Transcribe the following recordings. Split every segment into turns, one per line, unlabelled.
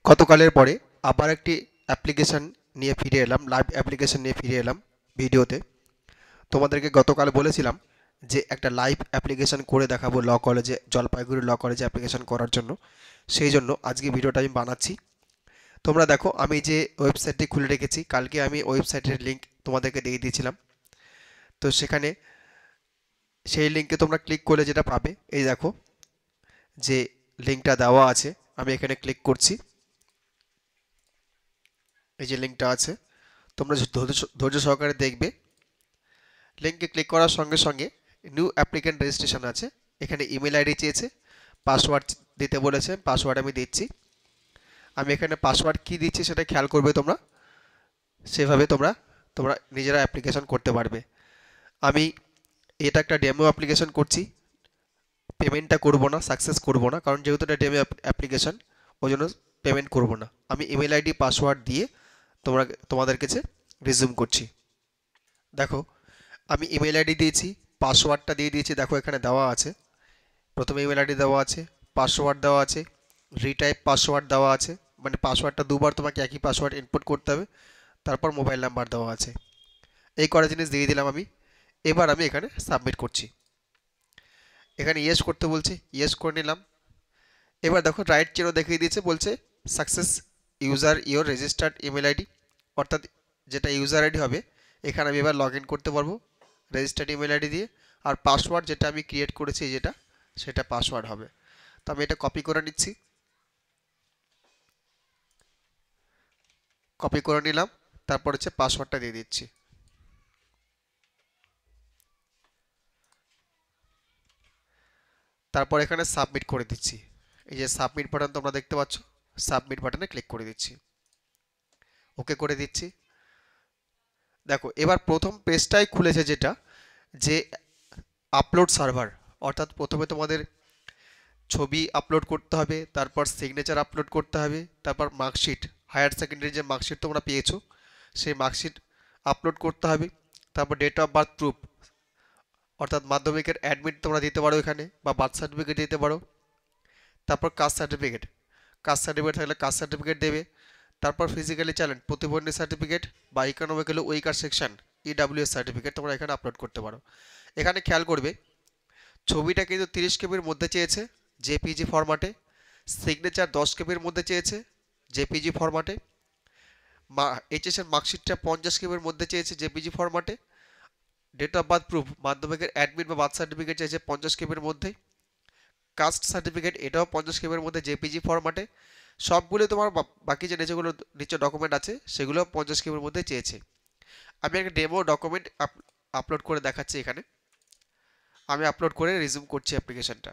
গতকালের পরে আবার একটি অ্যাপ্লিকেশন নিয়ে ফিরে এলাম, লাইভ অ্যাপ্লিকেশন নিয়ে ফিরে এলাম ভিডিওতে। তোমাদেরকে গতকাল বলেছিলাম যে একটা লাইভ অ্যাপ্লিকেশন করে দেখাবো ল কলেজে, জলপাইগুড়ি ল কলেজে অ্যাপ্লিকেশন করার জন্য। সেই জন্য আজকে ভিডিওটা আমি বানাচ্ছি। তোমরা দেখো, আমি যে ওয়েবসাইটটি খুলে রেখেছি, কালকে আমি ওয়েবসাইটের লিঙ্ক তোমাদেরকে দিয়ে দিয়েছিলাম। তো সেখানে সেই লিঙ্কে তোমরা ক্লিক করলে যেটা পাবে, এই দেখো যে লিঙ্কটা দেওয়া আছে, আমি এখানে ক্লিক করছি। এই যে লিঙ্কটা আছে, তোমরা ধৈর্য সহকারে দেখবে। লিঙ্কে ক্লিক করার সঙ্গে সঙ্গে নিউ অ্যাপ্লিক্যান্ট রেজিস্ট্রেশন আছে, এখানে ইমেল আইডি চেয়েছে, পাসওয়ার্ড দিতে বলেছে, পাসওয়ার্ড আমি দিচ্ছি। আমি এখানে পাসওয়ার্ড কী দিচ্ছি সেটা খেয়াল করবে তোমরা, সেভাবে তোমরা তোমরা নিজেরা অ্যাপ্লিকেশন করতে পারবে। আমি এটা একটা ডেমো অ্যাপ্লিকেশন করছি, পেমেন্টটা করব না, সাকসেস করব না, কারণ যেহেতু এটা ডেমো অ্যাপ্লিকেশন ওই জন্য পেমেন্ট করব না। আমি ইমেল আইডি পাসওয়ার্ড দিয়ে তোমাদের কাছে রিজিউম করছি। দেখো, আমি ইমেল আইডি দিয়েছি, পাসওয়ার্ডটা দিয়ে দিয়েছি, দেখো এখানে দেওয়া আছে। প্রথমে ইমেল আইডি দেওয়া আছে, পাসওয়ার্ড দেওয়া আছে, রিটাইপ পাসওয়ার্ড দেওয়া আছে, মানে পাসওয়ার্ডটা দুবার তোমাকে একই পাসওয়ার্ড ইনপুট করতে হবে, তারপর মোবাইল নাম্বার দেওয়া আছে। এই কটা জিনিস দিয়ে দিলাম আমি। এবার আমি এখানে সাবমিট করছি। এখানে ইয়েস করতে বলছি, ইয়েস করে নিলাম। এবার দেখো রাইট চিহ্ন দেখিয়ে দিয়েছে, বলছে success user your registered email ID, অর্থাৎ যেটা ইউজার আইডি হবে এখানে আমি এবার লগ ইন করতে পারবো রেজিস্টার্ড ইমেল আইডি দিয়ে। আর পাসওয়ার্ড যেটা আমি ক্রিয়েট করেছি যেটা, সেটা পাসওয়ার্ড হবে। তো আমি এটা কপি করে নিচ্ছি, কপি করে নিলাম, তারপর হচ্ছে পাসওয়ার্ডটা দিয়ে দিচ্ছি। তারপর এখানে সাবমিট করে দিচ্ছি। এই যে সাবমিট বাটন তোমরা দেখতে পাচ্ছ, সাবমিট বাটনে ক্লিক করে দিচ্ছি, ওকে করে দিচ্ছি। দেখো এবার প্রথম পেজটাই খুলেছে, যেটা যে আপলোড সার্ভার, অর্থাৎ প্রথমে তোমাদের ছবি আপলোড করতে হবে, তারপর সিগনেচার আপলোড করতে হবে, তারপর মার্কশিট, হায়ার সেকেন্ডারি যে মার্কশিট তোমরা পেয়েছো সেই মার্কশিট আপলোড করতে হবে, তারপর ডেট অফ বার্থ প্রুফ, অর্থাৎ মাধ্যমিকের অ্যাডমিট তোমরা দিতে পারো এখানে, বা বার্থ সার্টিফিকেট দিতে পারো। তারপর কাস্ট সার্টিফিকেট, কাস্ট সার্টিফিকেট থাকলে কাস্ট সার্টিফিকেট দেবে। তারপর ফিজিক্যালি চ্যালেঞ্জ প্রতিবন্ধী সার্টিফিকেট বা economically weaker section EWS certificate তোমরা এখানে আপলোড করতে পারো। এখানে খেয়াল করবে ছবিটা কিন্তু 30 কেবির মধ্যে চেয়েছে জেপিজি ফরম্যাটে, সিগনেচার 10 কেবির মধ্যে চেয়েছে জেপিজি ফরম্যাটে, এইচএসের মার্কশিটটা 50 কেবির মধ্যে চেয়েছে জেপিজি ফরম্যাটে, ডেট অফ বার্থ প্রুফ মাধ্যমিকের অ্যাডমিট বা বার্থ সার্টিফিকেট চেয়েছে 50 কেবির মধ্যে, কাস্ট সার্টিফিকেট এটাও 50 কেবির মধ্যে জেপিজি ফরম্যাটে। সবগুলো তোমার বাকি যে যেগুলো নিচে ডকুমেন্ট আছে সেগুলো 50 কেবির মধ্যে চেয়েছে। আমি একটা ডেমো ডকুমেন্ট আপলোড করে দেখাচ্ছি এখানে। আমি আপলোড করে রিজিউম করছি অ্যাপ্লিকেশনটা।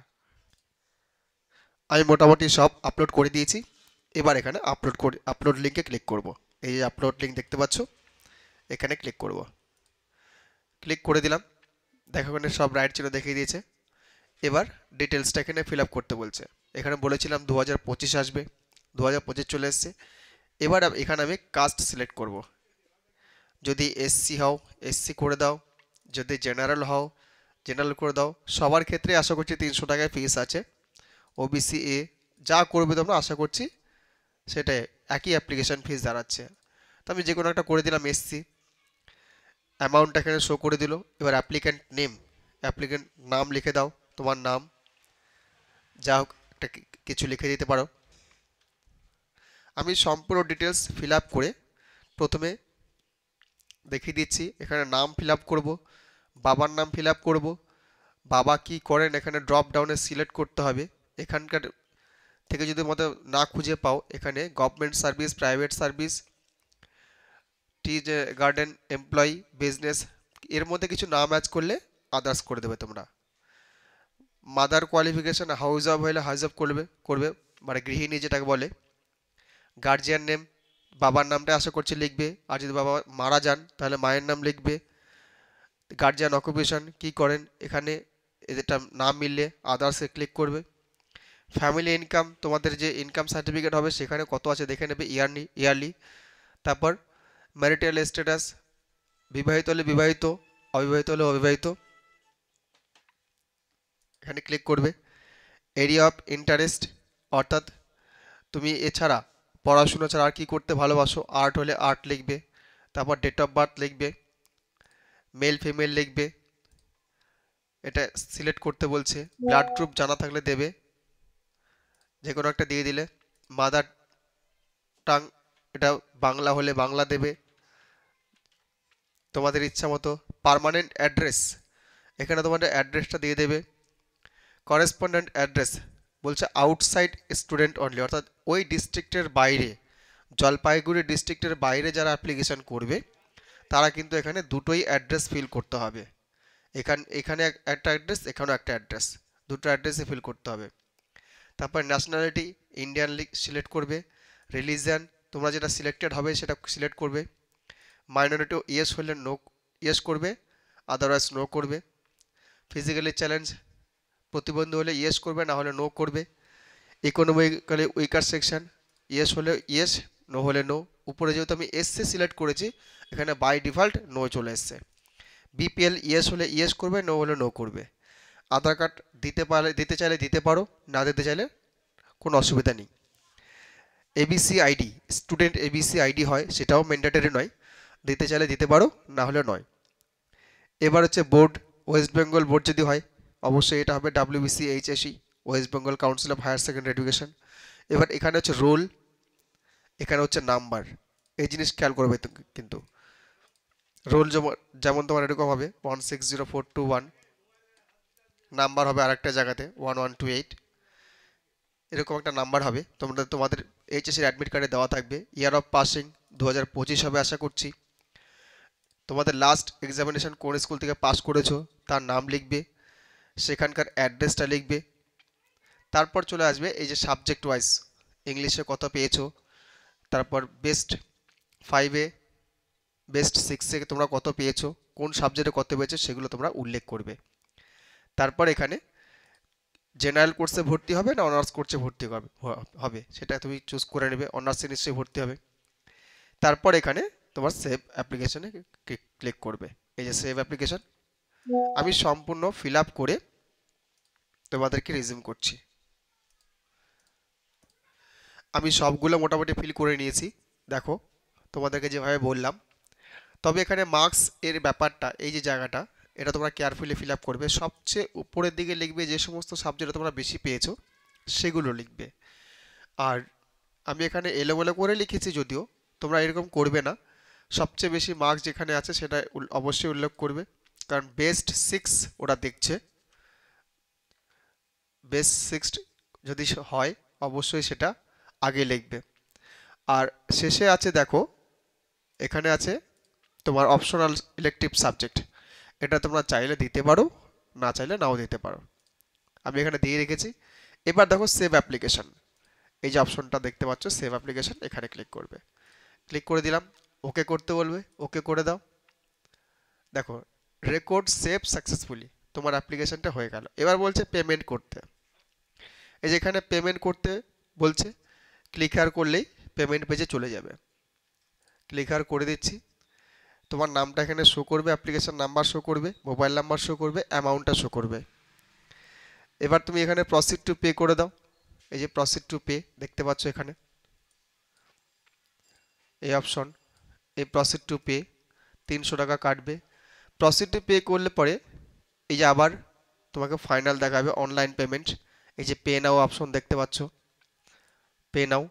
আমি মোটামুটি সব আপলোড করে দিয়েছি। এবার এখানে আপলোড লিঙ্কে ক্লিক করব। এই যে আপলোড লিঙ্ক দেখতে পাচ্ছ, এখানে ক্লিক করব। ক্লিক করে দিলাম, দেখো এখানে সব রাইট চিহ্ন দেখিয়ে দিয়েছে। এবার ডিটেলসটা এখানে ফিল আপ করতে বলছে। এখানে বলেছিলাম 2025 আসবে, 2025 চলে এসছে। এবার এখানে আমি কাস্ট সিলেক্ট করব। যদি এসসি হও এসসি করে দাও, যদি জেনারেল হও জেনারেল করে দাও। সবার ক্ষেত্রে আশা করছি 300 টাকায় ফিস আছে। ওবিসি এ যা করবে তোমরা আশা করছি সেটাই একই অ্যাপ্লিকেশন ফিস দাঁড়াচ্ছে। তো আমি যে কোনো একটা করে দিলাম এসসি, অ্যামাউন্টটা এখানে শো করে দিল। এবার অ্যাপ্লিক্যান্ট নেম, অ্যাপ্লিক্যান্ট নাম লিখে দাও, তোমার নাম যা হোক একটা কিছু লিখে দিতে পারো। আমি সম্পূর্ণ ডিটেলস ফিল আপ করে প্রথমে দেখিয়ে দিচ্ছি। এখানে নাম ফিল আপ করবো, বাবার নাম ফিল আপ করবো, বাবা কি করেন এখানে ড্রপ ডাউনে সিলেক্ট করতে হবে। এখানকার থেকে যদি মতো না খুঁজে পাও, এখানে government service, private service, tea garden, employee, business, এর মধ্যে কিছু না ম্যাচ করলে আদার্স করে দেবে তোমরা। মাদার কোয়ালিফিকেশান হাউস অফ হলে হাউস অফ করবে করবে মানে গৃহিণী যেটাকে বলে। গার্জিয়ান নেম, বাবার নামটা আশা করছি লিখবে, আর যদি বাবা মারা যান তাহলে মায়ের নাম লিখবে। গার্জিয়ান অকুপেশন কী করেন এখানে এটা না মিললে আদার্সে ক্লিক করবে। ফ্যামিলি ইনকাম, তোমাদের যে ইনকাম সার্টিফিকেট হবে সেখানে কত আছে দেখে নেবে ইয়ারলি। তারপর ম্যারিটাল স্ট্যাটাস, বিবাহিত হলে বিবাহিত, অবিবাহিত হলে অবিবাহিত, এখানে ক্লিক করবে। এরিয়া অফ ইন্টারেস্ট, অর্থাৎ তুমি এছাড়া পড়াশোনা ছাড়া আর কি করতে ভালোবাসো, আর্ট হলে আর্ট লিখবে, তারপর ডেট অফ বার্থ লিখবে, মেল ফিমেল লিখবে, এটা সিলেক্ট করতে বলছে। ব্লাড গ্রুপ জানা থাকলে দেবে, যে কোনো একটা দিয়ে দিলে। মাদার টাং, এটা বাংলা হলে বাংলা দেবে, তোমাদের ইচ্ছা মতো। পার্মানেন্ট অ্যাড্রেস, এখানে তোমাদের অ্যাড্রেসটা দিয়ে দেবে। করেসপন্ডেন্ট অ্যাড্রেস বলছে আউটসাইড স্টুডেন্ট অনলি, অর্থাৎ ওই ডিস্ট্রিক্টের বাইরে, জলপাইগুড়ি ডিস্ট্রিক্টের বাইরে যারা অ্যাপ্লিকেশন করবে তারা কিন্তু এখানে দুটোই অ্যাড্রেস ফিল করতে হবে। এখানে একটা অ্যাড্রেস, এখানেও একটা অ্যাড্রেস, দুটো অ্যাড্রেসে ফিল করতে হবে। তারপর ন্যাশনালিটি ইন্ডিয়ান সিলেক্ট করবে। রিলিজিয়ান তোমরা যেটা সিলেক্টেড হবে সেটা সিলেক্ট করবে। মাইনরিটি ইয়েস হলে নো, ইয়েস করবে, আদারওয়াইজ নো করবে। ফিজিক্যালি চ্যালেঞ্জ, প্রতিবন্ধী হলে ইয়েস করবে, না হলে নো করবে। ইকোনমিক্যালি উইকার সেকশন, ইয়েস হলে ইয়েস, নো হলে নো। উপরে যেহেতু আমি এসসি সিলেক্ট করেছি, এখানে বাই ডিফল্ট নো চলে এসছে। বিপিএল ইয়েস হলে ইয়েস করবে, নো হলে নো করবে। আধার কার্ড দিতে চাইলে দিতে পারো, না দিতে চাইলে কোনো অসুবিধা নেই। ABC ID, student ABC ID হয়, সেটাও ম্যান্ডেটরি নয়, দিতে চাইলে দিতে পারো, না হলে নয়। এবার হচ্ছে বোর্ড, ওয়েস্ট বেঙ্গল বোর্ড যদি হয় অবশ্যই এটা হবে W B C H S E, West Bengal council of higher secondary education. এবার এখানে হচ্ছে রোল, এখানে হচ্ছে নাম্বার, এই জিনিস খেয়াল করবে কিন্তু। রোল যেমন তোমার এরকম হবে 160421, নাম্বার হবে আরেকটা জায়গাতে 1128, এরকম একটা নাম্বার হবে। তোমাদের এইচএসির অ্যাডমিট কার্ডে দেওয়া থাকবে। ইয়ার অফ পাসিং 2025 হবে আশা করছি। তোমাদের লাস্ট এক্সামিনেশন কোন স্কুল থেকে পাস করেছো তার নাম লিখবে, সেখানকার অ্যাড্রেসটা লিখবে। তারপর চলে আসবে এই যে সাবজেক্ট ওয়াইজ, ইংলিশে কত পেয়েছো, তারপর বেস্ট 5-এ, বেস্ট 6-এ তোমরা কত পেয়েছো, কোন সাবজেক্টে কত পেয়েছো সেগুলো তোমরা উল্লেখ করবে। তারপর এখানে জেনারেল কোর্সে ভর্তি হবে না অনার্স কোর্সে ভর্তি হবে সেটা তুমি চুজ করে নেবে। অনার্সে নিশ্চয়ই ভর্তি হবে। তারপর এখানে তোমার সেভ অ্যাপ্লিকেশনে ক্লিক করবে। এই যে সেভ অ্যাপ্লিকেশন, আমি সম্পূর্ণ ফিল আপ করে তোমাদেরকে রিজিউম করছি। আমি সবগুলো মোটামুটি ফিল করে নিয়েছি, দেখো তোমাদেরকে যেভাবে বললাম। তবে এখানে মার্কস এর ব্যাপারটা, এই যে জায়গাটা, এটা তোমরা কেয়ারফুলি ফিল আপ করবে। সবচেয়ে উপরের দিকে লিখবে যে সমস্ত সাবজেক্টে তোমরা বেশি পেয়েছো সেগুলো লিখবে। আর আমি এখানে এলোমেলো করে লিখেছি, যদিও তোমরা এরকম করবে না। সবচেয়ে বেশি মার্কস যেখানে আছে সেটা অবশ্যই উল্লেখ করবে, কারণ বেস্ট 6 ওরা দেখছে। বেস্ট 6 যদি হয় অবশ্যই সেটা আগে লিখবে। আর শেষে আছে দেখো, এখানে আছে তোমার অপশনাল ইলেকটিভ সাবজেক্ট, এটা তোমরা চাইলে দিতে পারো, না চাইলে নাও দিতে পারো। আমি এখানে দিয়ে রেখেছি। এবার দেখো সেভ অ্যাপ্লিকেশন, এই যে অপশনটা দেখতে পাচ্ছ সেভ অ্যাপ্লিকেশন, এখানে ক্লিক করবে। ক্লিক করে দিলাম, ওকে করতে বলবে, ওকে করে দাও। দেখো রেকর্ড সেভ সাকসেসফুলি, তোমার অ্যাপ্লিকেশনটা হয়ে গেল। এবার বলছে পেমেন্ট করতে, এই যে এখানে পেমেন্ট করতে বলছে, ক্লিক আর করলেই পেমেন্ট পেজে চলে যাবে। ক্লিক আর করে দিচ্ছি। তোমার নামটা এখানে শো করবে, অ্যাপ্লিকেশন নাম্বার শো করবে, মোবাইল নাম্বার শো করবে, অ্যামাউন্টটা শো করবে। এবার তুমি এখানে প্রসিড টু পে করে দাও। এই যে প্রসিড টু পে দেখতে পাচ্ছ এখানে এই অপশন, এই প্রসিড টু পে 300 টাকা কাটবে। প্রসিড টু পে করলে পরে এই যে আবার তোমাকে ফাইনাল দেখাবে অনলাইন পেমেন্ট। এই যে পে নাও অপশন দেখতে পাচ্ছ, পে নাও,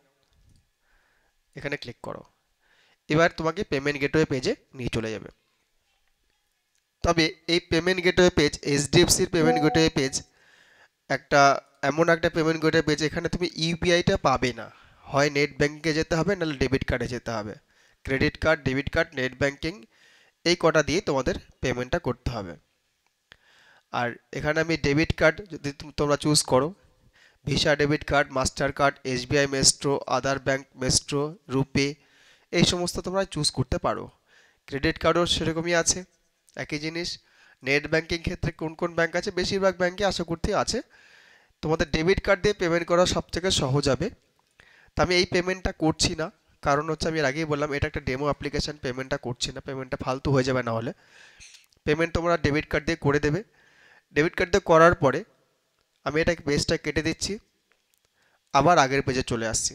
এখানে ক্লিক করো। এবার তোমাকে পেমেন্ট গেটওয়ে পেজে নিয়ে চলে যাবে। তবে এই পেমেন্ট গেটওয়ে পেজ, এইচডিএফসির পেমেন্ট গেটওয়ে পেজ একটা এমন একটা পেমেন্ট গেটওয়ে পেজ, এখানে তুমি ইউপিআইটা পাবে না। হয় নেট ব্যাঙ্কিংয়ে যেতে হবে, নাহলে ডেবিট কার্ডে যেতে হবে। Credit card, debit card, net banking, এই কটা দিয়ে তোমাদের পেমেন্টটা করতে হবে। আর এখানে আমি ডেবিট কার্ড যদি তোমরা চুজ করো, Visa debit card, master card, SBI Maestro, other bank Maestro, RuPay, এই সমস্ত তোমরা চুজ করতে পারো। ক্রেডিট কার্ডও সেরকমই আছে, একই জিনিস। নেট ব্যাঙ্কিং ক্ষেত্রে কোন কোন ব্যাঙ্ক আছে, বেশিরভাগ ব্যাঙ্কে আশা করতে আছে। তোমাদের ডেবিট কার্ড দিয়ে পেমেন্ট করা সবথেকে সহজ হবে। তা আমি এই পেমেন্টটা করছি না, কারণ হচ্ছে আমি এর আগেই বললাম এটা একটা ডেমো অ্যাপ্লিকেশন, পেমেন্টটা করছি না, পেমেন্টটা ফালতু হয়ে যাবে না হলে। পেমেন্ট তোমরা ডেবিট কার্ড দিয়ে করে দেবে। ডেবিট কার্ড দিয়ে করার পরে আমি এটা পেজটা কেটে দিচ্ছি, আবার আগের পেজে চলে আসছি।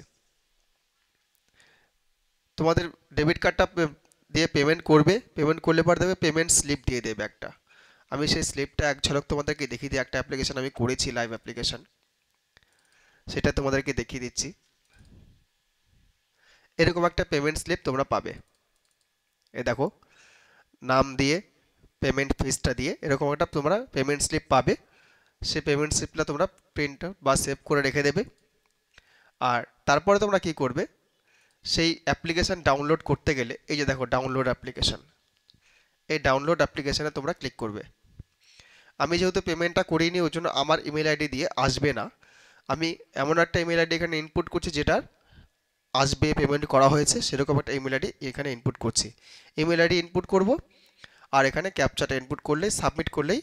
তোমাদের ডেবিট কার্ডটা দিয়ে পেমেন্ট করবে, পেমেন্ট করলে পরে দেবে পেমেন্ট স্লিপ দিয়ে দেবে একটা। আমি সেই স্লিপটা এক ঝলক তোমাদেরকে দেখিয়ে দিই। একটা অ্যাপ্লিকেশন আমি করেছি, লাইভ অ্যাপ্লিকেশন, সেটা তোমাদেরকে দেখিয়ে দিচ্ছি। এরকম একটা পেমেন্ট স্লিপ তোমরা পাবে। এ দেখো, নাম দিয়ে পেমেন্ট ফিসটা দিয়ে এরকম একটা তোমরা পেমেন্ট স্লিপ পাবে। সেই পেমেন্ট স্লিপটা তোমরা প্রিন্ট বা সেভ করে রেখে দেবে। আর তারপরে তোমরা কি করবে, সেই অ্যাপ্লিকেশন ডাউনলোড করতে গেলে এই যে দেখো ডাউনলোড অ্যাপ্লিকেশন, এই ডাউনলোড অ্যাপ্লিকেশনে তোমরা ক্লিক করবে। আমি যেহেতু পেমেন্টটা করিনি ওই জন্য আমার ইমেল আইডি দিয়ে আসবে না। আমি এমন একটা ইমেল আইডি এখানে ইনপুট করছি যেটার আসবে, পেমেন্ট করা হয়েছে সেরকম একটা ইমেল আইডি এখানে ইনপুট করছি। ইমেল আইডি ইনপুট করব আর এখানে ক্যাপচাটা ইনপুট করলেই, সাবমিট করলেই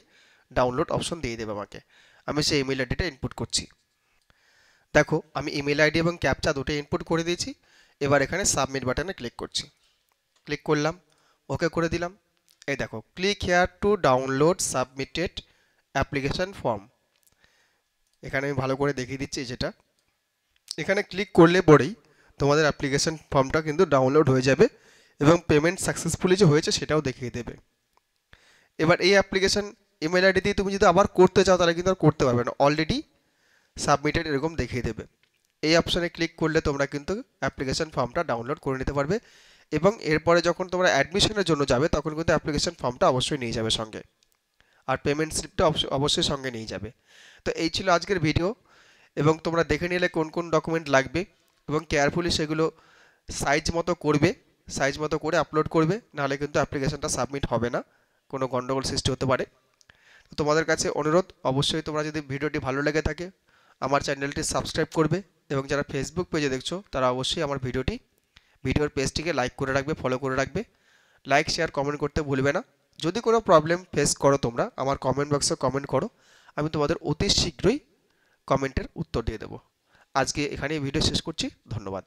ডাউনলোড অপশন দিয়ে দেবে আমাকে। আমি সেই ইমেল আইডিটা ইনপুট করছি। দেখো আমি ইমেল আইডি এবং ক্যাপচা দুটো ইনপুট করে দিয়েছি। এবার এখানে সাবমিট বাটনে ক্লিক করছি। ক্লিক করলাম, ওকে করে দিলাম। এই দেখো click here to download submitted application form. এখানে আমি ভালো করে দেখিয়ে দিচ্ছি, যেটা এখানে ক্লিক করলে পরেই তোমাদের অ্যাপ্লিকেশন ফর্মটা কিন্তু ডাউনলোড হয়ে যাবে এবং পেমেন্ট সাকসেসফুলি যে হয়েছে সেটাও দেখিয়ে দেবে। এবার এই অ্যাপ্লিকেশন ইমেল আইডি দিয়ে তুমি যদি আবার করতে চাও তাহলে কিন্তু আর করতে পারবে না, অলরেডি সাবমিটেড এরকম দেখিয়ে দেবে। এই অপশানে ক্লিক করলে তোমরা কিন্তু অ্যাপ্লিকেশন ফর্মটা ডাউনলোড করে নিতে পারবে এবং এরপরে যখন তোমরা অ্যাডমিশনের জন্য যাবে তখন কিন্তু অ্যাপ্লিকেশন ফর্মটা অবশ্যই নিয়ে যাবে সঙ্গে, আর পেমেন্ট স্লিপটা অবশ্যই সঙ্গে নিয়ে যাবে। তো এই ছিল আজকের ভিডিও, এবং তোমরা দেখে নিলে কোন কোন ডকুমেন্ট লাগবে এবং কেয়ারফুলি সেগুলো সাইজ মতো করবে, সাইজ মতো করে আপলোড করবে, নাহলে কিন্তু অ্যাপ্লিকেশনটা সাবমিট হবে না, কোনো গন্ডগোল সৃষ্টি হতে পারে। তো তোমাদের কাছে অনুরোধ, অবশ্যই তোমরা যদি ভিডিওটি ভালো লেগে থাকে আমার চ্যানেলটি সাবস্ক্রাইব করবে, এবং যারা ফেসবুক পেজে দেখছো তারা অবশ্যই আমার ভিডিওর পেজটিকে লাইক করে রাখবে, ফলো করে রাখবে। লাইক, শেয়ার, কমেন্ট করতে ভুলবে না। যদি কোনো প্রবলেম ফেস করো তোমরা আমার কমেন্ট বক্সে কমেন্ট করো, আমি তোমাদের অতি শীঘ্রই কমেন্টের উত্তর দিয়ে দেবো। আজকে এখানেই ভিডিও শেষ করছি, ধন্যবাদ।